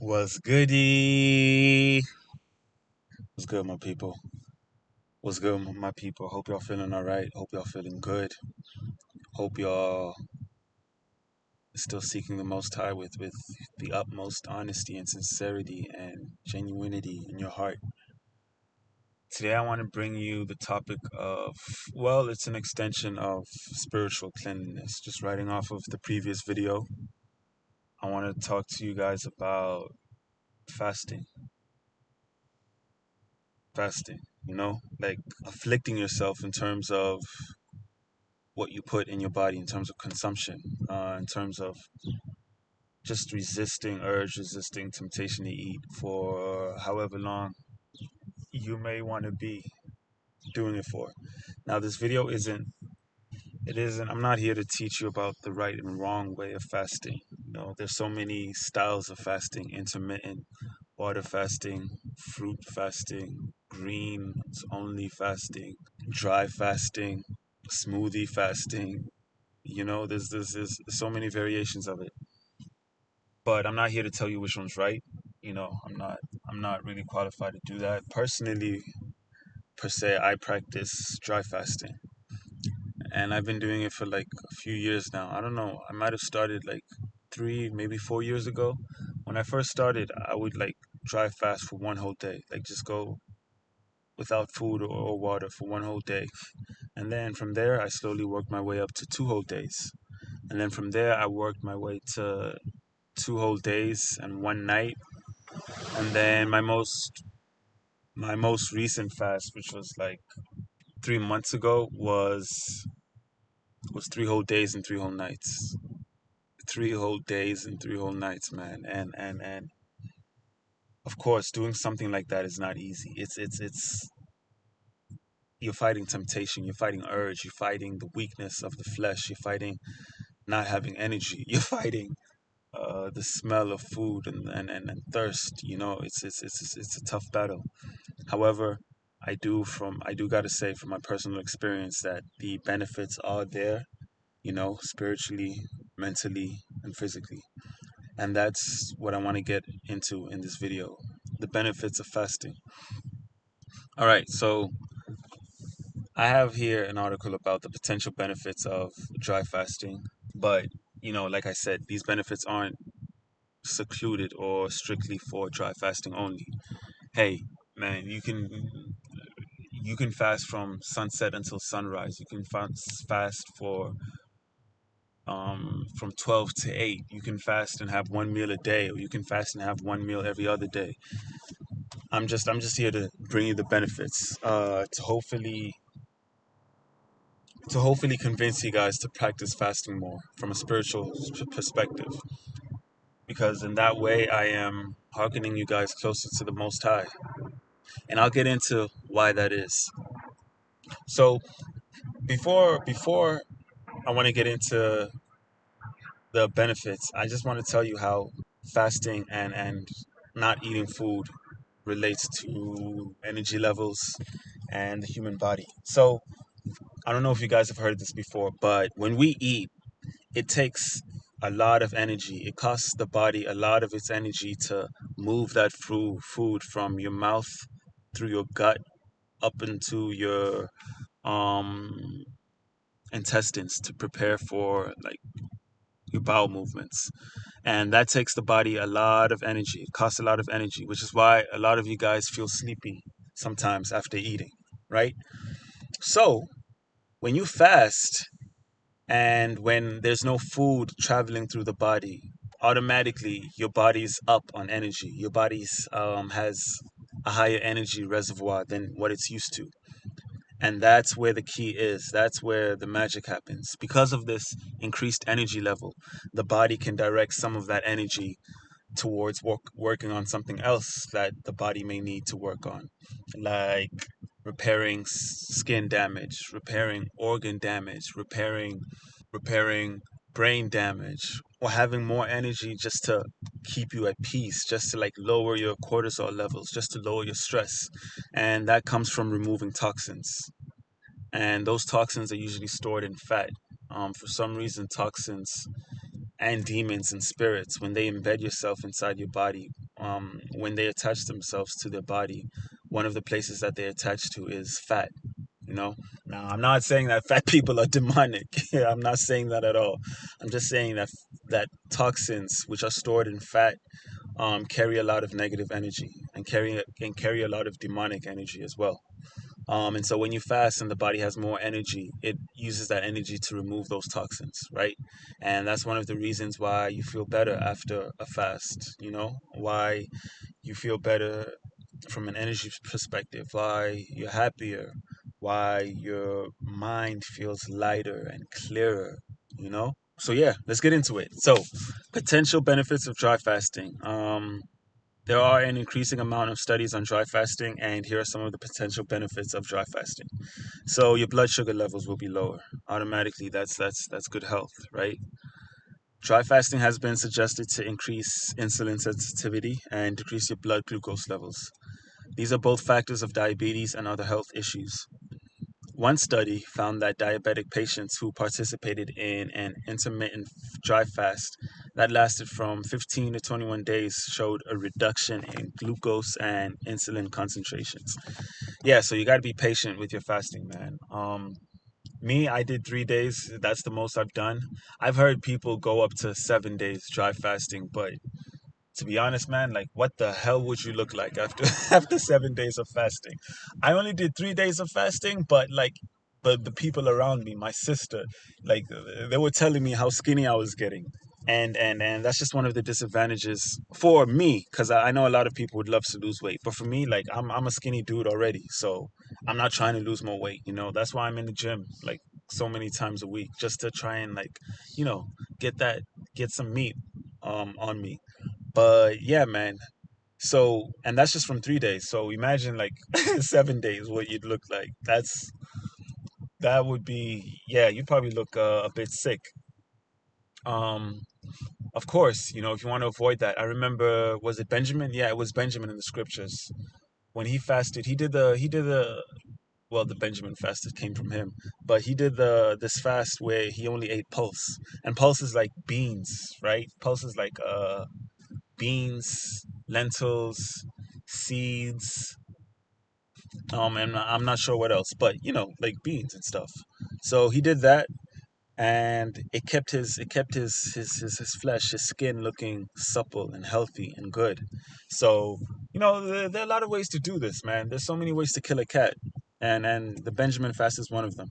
What's goody? What's good, my people? What's good, my people? Hope y'all feeling all right. Hope y'all feeling good. Hope y'all still seeking the Most High with the utmost honesty and sincerity and genuinity in your heart. Today, I want to bring you the topic of, well, it's an extension of spiritual cleanliness. Just writing off of the previous video, I want to talk to you guys about fasting. Fasting, like afflicting yourself in terms of what you put in your body, in terms of consumption, in terms of just resisting urge, resisting temptation to eat for however long you may want to be doing it for. Now, this video I'm not here to teach you about the right and wrong way of fasting. There's so many styles of fasting: intermittent, water fasting, fruit fasting, greens only fasting, dry fasting, smoothie fasting. There's so many variations of it. But I'm not here to tell you which one's right. I'm not really qualified to do that. Personally, per se, I practice dry fasting. And I've been doing it for like a few years now. I don't know. I might have started like 3, maybe 4 years ago. When I first started, I would like dry fast for one whole day, like just go without food or water for one whole day. And then from there, I slowly worked my way up to 2 whole days. And then from there, I worked my way to 2 whole days and one night. And then my most recent fast, which was like 3 months ago, was 3 whole days and 3 whole nights. 3 whole days and 3 whole nights, man. And of course, doing something like that is not easy. It's you're fighting temptation, you're fighting urge, you're fighting the weakness of the flesh, you're fighting not having energy, you're fighting the smell of food and thirst. It's a tough battle. However, I do gotta say from my personal experience that the benefits are there, spiritually, mentally, and physically. And that's what I want to get into in this video. The benefits of fasting. All right, so I have here an article about the potential benefits of dry fasting, but like I said, these benefits aren't secluded or strictly for dry fasting only. Hey, man, you can fast from sunset until sunrise. You can fast for from 12 to 8. You can fast and have one meal a day, or you can fast and have one meal every other day. I'm just here to bring you the benefits, to hopefully convince you guys to practice fasting more from a spiritual perspective, because in that way I am hearkening you guys closer to the Most High, and I'll get into why that is. So before I want to get into the benefits, I just want to tell you how fasting and not eating food relates to energy levels and the human body. So I don't know if you guys have heard this before, but when we eat, it takes a lot of energy. It costs the body a lot of its energy to move that food from your mouth through your gut up into your um intestines to prepare for like your bowel movements. And that takes the body a lot of energy. It costs a lot of energy, which is why a lot of you guys feel sleepy sometimes after eating, right? So when you fast and when there's no food traveling through the body, automatically your body's up on energy. Your body's has a higher energy reservoir than what it's used to. And that's where the key is. That's where the magic happens. Because of this increased energy level, the body can direct some of that energy towards working on something else that the body may need to work on, like repairing skin damage, repairing organ damage, repairing brain damage, or having more energy just to keep you at peace, just to like lower your cortisol levels, just to lower your stress. And that comes from removing toxins. And those toxins are usually stored in fat. For some reason, toxins and demons and spirits, when they embed yourself inside your body when they attach themselves to their body, one of the places that they attach to is fat. You know, now I'm not saying that fat people are demonic. I'm not saying that at all. I'm just saying that toxins which are stored in fat carry a lot of negative energy and carry a lot of demonic energy as well. And so when you fast and the body has more energy, it uses that energy to remove those toxins, right? And that's one of the reasons why you feel better after a fast, why you feel better from an energy perspective, why you're happier, why your mind feels lighter and clearer, So yeah, let's get into it. So, potential benefits of dry fasting. There are an increasing amount of studies on dry fasting, and here are some of the potential benefits of dry fasting. So your blood sugar levels will be lower automatically. That's good health, right? Dry fasting has been suggested to increase insulin sensitivity and decrease your blood glucose levels. These are both factors of diabetes and other health issues. One study found that diabetic patients who participated in an intermittent dry fast that lasted from 15 to 21 days showed a reduction in glucose and insulin concentrations. Yeah, so you got to be patient with your fasting, man. Me, I did 3 days. That's the most I've done. I've heard people go up to 7 days dry fasting, but to be honest, man, like what the hell would you look like after after 7 days of fasting? I only did 3 days of fasting, but like the people around me, my sister, like they were telling me how skinny I was getting. And that's just one of the disadvantages for me, because I know a lot of people would love to lose weight, but for me, like I'm a skinny dude already, so I'm not trying to lose more weight. That's why I'm in the gym like so many times a week, just to try and like you know get that get some meat on me. But yeah, man. So, and that's just from 3 days. So imagine like 7 days, what you'd look like. That would be, yeah, you'd probably look a bit sick. Um, of course, if you want to avoid that, I remember, was it Benjamin? Yeah, it was Benjamin in the scriptures. When he fasted, well, the Benjamin fast that came from him, but he did this fast where he only ate pulse, and pulse is like beans, right? Pulse is like beans, lentils, seeds, and I'm not sure what else, but like beans and stuff. So he did that, and it kept his flesh, his skin looking supple and healthy and good. So there are a lot of ways to do this, man. There's so many ways to kill a cat, and the Benjamin fast is one of them.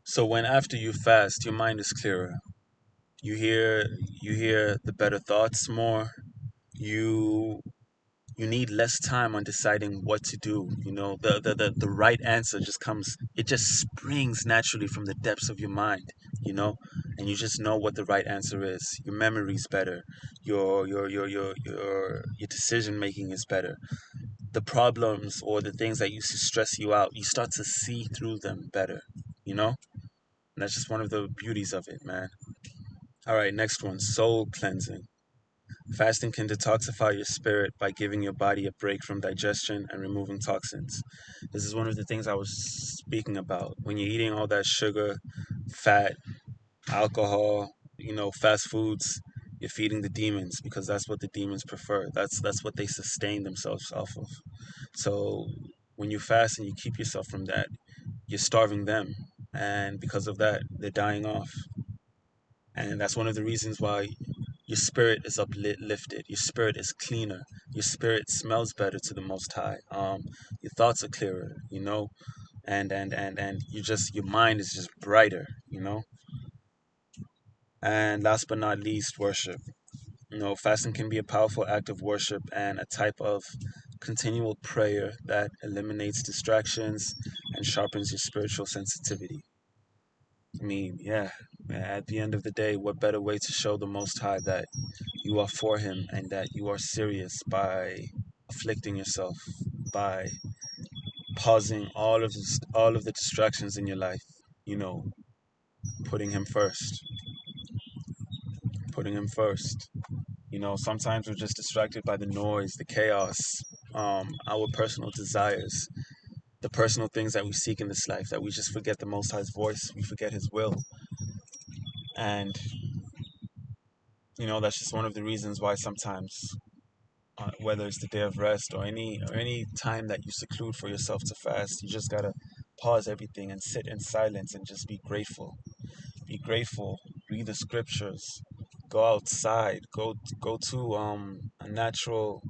So when after you fast, your mind is clearer. You hear you hear the better thoughts more. You you need less time on deciding what to do. The right answer just comes, it just springs naturally from the depths of your mind, you know, and you just know what the right answer is. Your memory's better, your decision making is better. The problems or the things that used to stress you out, you start to see through them better, you know? And that's just one of the beauties of it, man. All right, next one, soul cleansing. Fasting can detoxify your spirit by giving your body a break from digestion and removing toxins. This is one of the things I was speaking about. When you're eating all that sugar, fat, alcohol, fast foods, you're feeding the demons, because that's what the demons prefer. That's what they sustain themselves off of. So when you fast and you keep yourself from that, you're starving them. And because of that, they're dying off. And that's one of the reasons why your spirit is uplifted. Your spirit is cleaner. Your spirit smells better to the Most High. Your thoughts are clearer, and your mind is just brighter, And last but not least, worship. Fasting can be a powerful act of worship and a type of continual prayer that eliminates distractions and sharpens your spiritual sensitivity. I mean, yeah, at the end of the day, what better way to show the Most High that you are for Him and that you are serious by afflicting yourself, by pausing all of the distractions in your life, you know, putting Him first, putting Him first. Sometimes we're just distracted by the noise, the chaos, our personal desires, the personal things that we seek in this life, that we just forget the Most High's voice, we forget His will. And That's just one of the reasons why sometimes, whether it's the day of rest or any time that you seclude for yourself to fast, you just gotta pause everything and sit in silence and just be grateful. Be grateful. Read the scriptures. Go outside. Go to a natural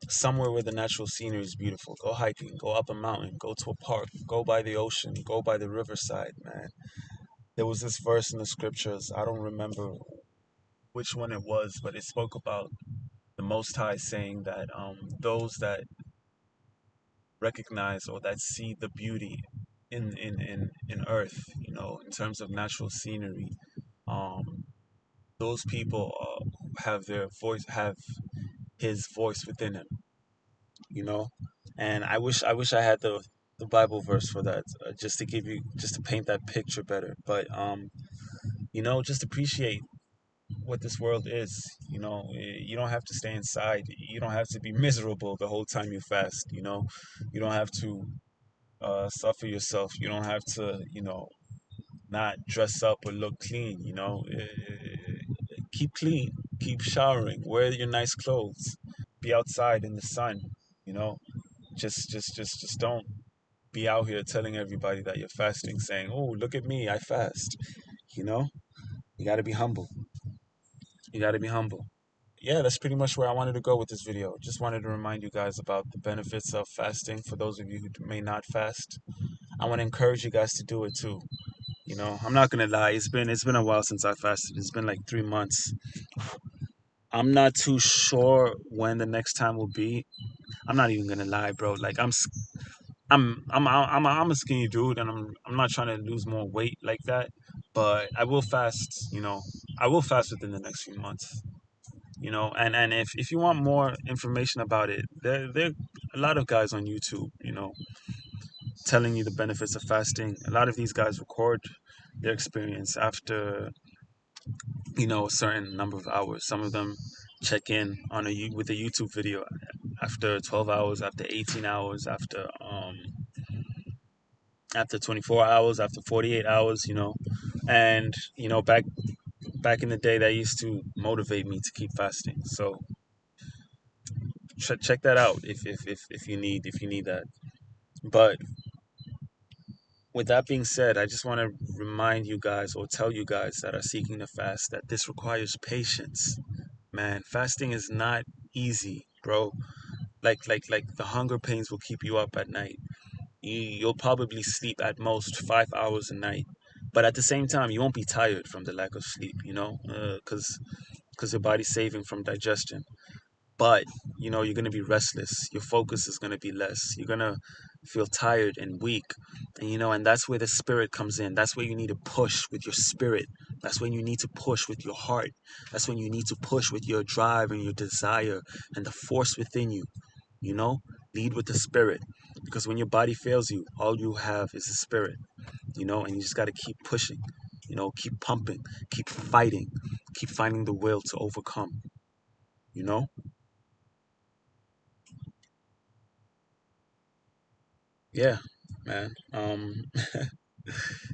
somewhere where the natural scenery is beautiful. Go hiking. Go up a mountain. Go to a park. Go by the ocean. Go by the riverside, man. There was this verse in the scriptures. I don't remember which one it was, but it spoke about the Most High saying that those that recognize or that see the beauty in earth, in terms of natural scenery, um, those people have his voice within him, you know. And I wish I had the Bible verse for that, just to paint that picture better. But just appreciate what this world is. You don't have to stay inside. You don't have to be miserable the whole time you fast. You don't have to suffer yourself. You don't have to, not dress up or look clean. Keep clean, keep showering, wear your nice clothes, be outside in the sun. You know, just don't be out here telling everybody that you're fasting, saying, "Oh, look at me, I fast." You know, you got to be humble. You got to be humble. Yeah, that's pretty much where I wanted to go with this video. Just wanted to remind you guys about the benefits of fasting for those of you who may not fast. I want to encourage you guys to do it too. I'm not gonna lie. It's been a while since I fasted. It's been like 3 months. I'm not too sure when the next time will be. I'm not even gonna lie, bro. Like I'm a skinny dude, and I'm not trying to lose more weight like that. But I will fast. I will fast within the next few months. And if you want more information about it, there are a lot of guys on YouTube. Telling you the benefits of fasting. A lot of these guys record their experience after a certain number of hours. Some of them check in with a YouTube video after 12 hours, after 18 hours, after 24 hours, after 48 hours. And back in the day, that used to motivate me to keep fasting. So check that out if you need that. But with that being said, I just want to remind you guys or tell you guys that are seeking to fast that this requires patience. Man, fasting is not easy, bro. Like the hunger pains will keep you up at night. You'll probably sleep at most 5 hours a night, but at the same time, you won't be tired from the lack of sleep. Because your body's saving from digestion. But you're going to be restless. Your focus is going to be less. You're going to feel tired and weak. And that's where the spirit comes in. That's where you need to push with your spirit. That's when you need to push with your heart. That's when you need to push with your drive and your desire and the force within you. you know Lead with the spirit, because when your body fails you, all you have is the spirit. And you just got to keep pushing, keep pumping, keep fighting, keep finding the will to overcome. you know yeah, man.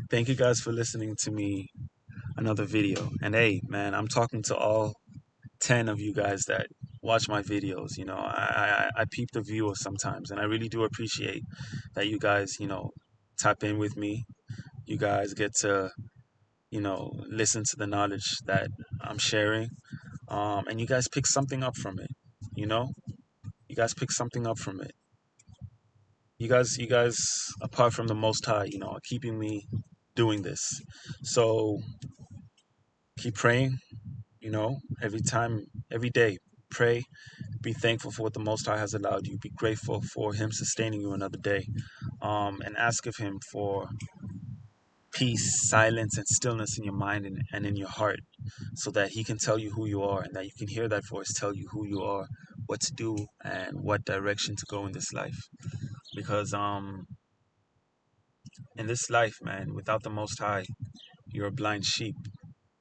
Thank you guys for listening to me another video. And hey, man, I'm talking to all 10 of you guys that watch my videos. I peep the viewers sometimes, and I really do appreciate that you guys, tap in with me. You guys get to, listen to the knowledge that I'm sharing. And you guys pick something up from it. You know, you guys pick something up from it. You guys, apart from the Most High, are keeping me doing this. So keep praying. Every time, every day, pray. Be thankful for what the Most High has allowed you. Be grateful for Him sustaining you another day. And ask of Him for peace, silence, and stillness in your mind and in your heart, so that He can tell you who you are, and that you can hear that voice tell you who you are, what to do, and what direction to go in this life. Because in this life, man, without the Most High, you're a blind sheep.